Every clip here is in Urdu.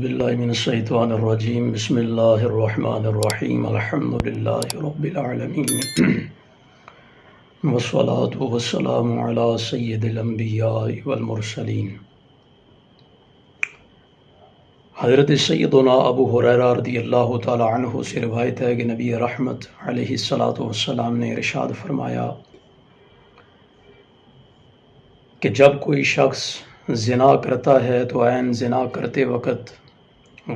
باللہ من الشیطان الرجیم بسم اللہ الرحمن الرحیم الحمد للہ رب العالمین والصلاة والسلام علی سید الانبیاء والمرسلین۔ حضرت سیدنا ابو ہریرہ رضی اللہ تعالی عنہ سے روایت ہے کہ نبی رحمت علیہ السلام نے ارشاد فرمایا کہ جب کوئی شخص زنا کرتا ہے تو عین زنا کرتے وقت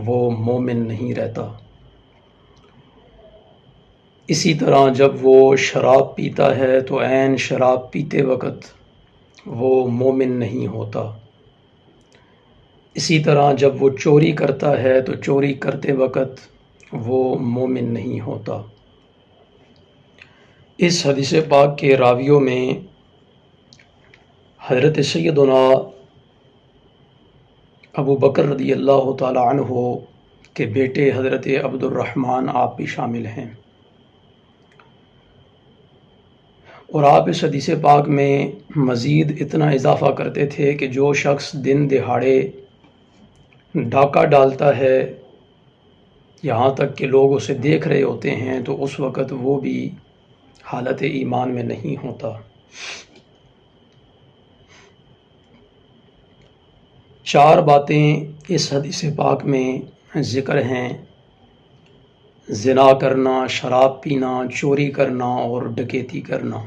وہ مومن نہیں رہتا، اسی طرح جب وہ شراب پیتا ہے تو عین شراب پیتے وقت وہ مومن نہیں ہوتا، اسی طرح جب وہ چوری کرتا ہے تو چوری کرتے وقت وہ مومن نہیں ہوتا۔ اس حدیث پاک کے راویوں میں حضرت سیدنا ابو بکر رضی اللہ تعالی عنہ کے بیٹے حضرت عبد الرحمن آپ بھی شامل ہیں، اور آپ اس حدیث پاک میں مزید اتنا اضافہ کرتے تھے کہ جو شخص دن دہاڑے ڈاکہ ڈالتا ہے یہاں تک کہ لوگ اسے دیکھ رہے ہوتے ہیں تو اس وقت وہ بھی حالت ایمان میں نہیں ہوتا۔ چار باتیں اس حدیث پاک میں ذکر ہیں: زنا کرنا، شراب پینا، چوری کرنا اور ڈکیتی کرنا۔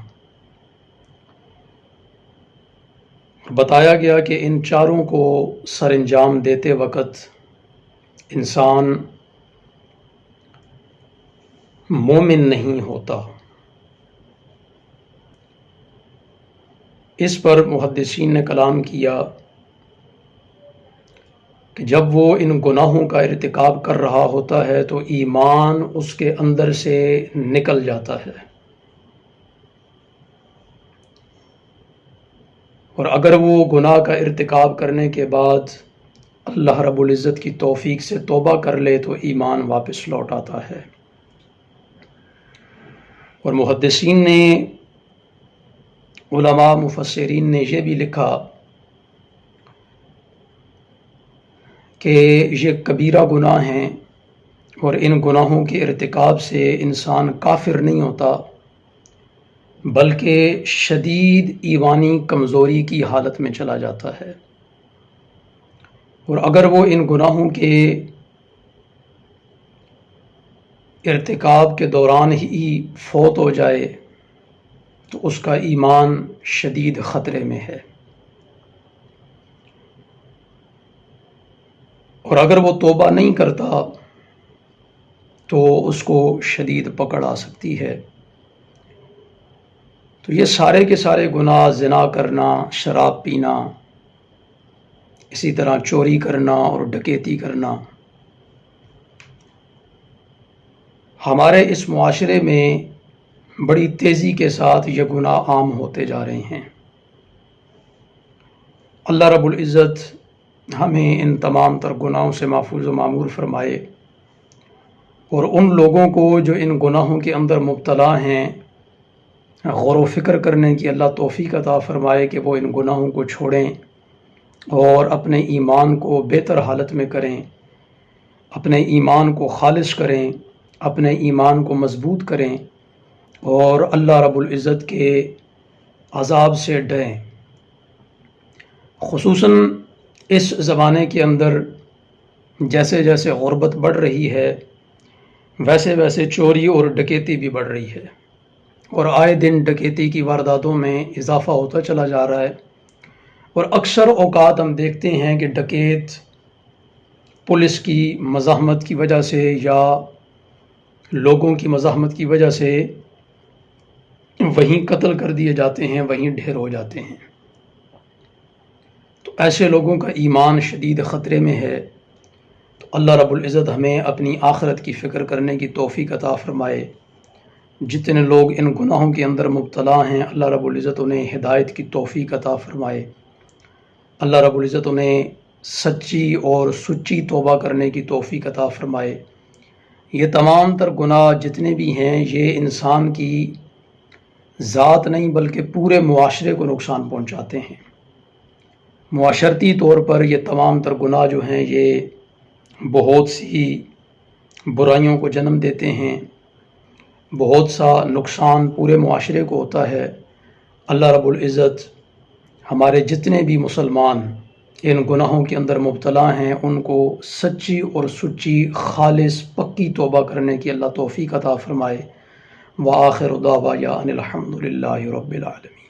بتایا گیا کہ ان چاروں کو سر انجام دیتے وقت انسان مومن نہیں ہوتا۔ اس پر محدثین نے کلام کیا کہ جب وہ ان گناہوں کا ارتکاب کر رہا ہوتا ہے تو ایمان اس کے اندر سے نکل جاتا ہے، اور اگر وہ گناہ کا ارتکاب کرنے کے بعد اللہ رب العزت کی توفیق سے توبہ کر لے تو ایمان واپس لوٹ آتا ہے۔ اور محدثین نے، علماء مفسرین نے یہ بھی لکھا کہ یہ کبیرہ گناہ ہیں، اور ان گناہوں کے ارتکاب سے انسان کافر نہیں ہوتا بلکہ شدید ایمانی کمزوری کی حالت میں چلا جاتا ہے، اور اگر وہ ان گناہوں کے ارتکاب کے دوران ہی فوت ہو جائے تو اس کا ایمان شدید خطرے میں ہے، اور اگر وہ توبہ نہیں کرتا تو اس کو شدید پکڑ آ سکتی ہے۔ تو یہ سارے کے سارے گناہ، زنا کرنا، شراب پینا، اسی طرح چوری کرنا اور ڈکیتی کرنا، ہمارے اس معاشرے میں بڑی تیزی کے ساتھ یہ گناہ عام ہوتے جا رہے ہیں۔ اللہ رب العزت ہمیں ان تمام تر گناہوں سے محفوظ و معمور فرمائے، اور ان لوگوں کو جو ان گناہوں کے اندر مبتلا ہیں غور و فکر کرنے کی اللہ توفیق عطا فرمائے کہ وہ ان گناہوں کو چھوڑیں اور اپنے ایمان کو بہتر حالت میں کریں، اپنے ایمان کو خالص کریں، اپنے ایمان کو مضبوط کریں، اور اللہ رب العزت کے عذاب سے ڈریں۔ خصوصاً اس زمانے کے اندر جیسے جیسے غربت بڑھ رہی ہے ویسے ویسے چوری اور ڈکیتی بھی بڑھ رہی ہے، اور آئے دن ڈکیتی کی وارداتوں میں اضافہ ہوتا چلا جا رہا ہے، اور اکثر اوقات ہم دیکھتے ہیں کہ ڈکیت پولیس کی مزاحمت کی وجہ سے یا لوگوں کی مزاحمت کی وجہ سے وہیں قتل کر دیے جاتے ہیں، وہیں ڈھیر ہو جاتے ہیں۔ تو ایسے لوگوں کا ایمان شدید خطرے میں ہے، تو اللہ رب العزت ہمیں اپنی آخرت کی فکر کرنے کی توفیق عطا فرمائے۔ جتنے لوگ ان گناہوں کے اندر مبتلا ہیں اللہ رب العزت انہیں ہدایت کی توفیق عطا فرمائے، اللہ رب العزت انہیں سچی اور سچی توبہ کرنے کی توفیق عطا فرمائے۔ یہ تمام تر گناہ جتنے بھی ہیں یہ انسان کی ذات نہیں بلکہ پورے معاشرے کو نقصان پہنچاتے ہیں۔ معاشرتی طور پر یہ تمام تر گناہ جو ہیں یہ بہت سی برائیوں کو جنم دیتے ہیں، بہت سا نقصان پورے معاشرے کو ہوتا ہے۔ اللہ رب العزت ہمارے جتنے بھی مسلمان ان گناہوں کے اندر مبتلا ہیں ان کو سچی اور سچی خالص پکی توبہ کرنے کی اللہ توفیق عطا فرمائے۔ وآخر دعوانا ان الحمد للہ رب العالمین۔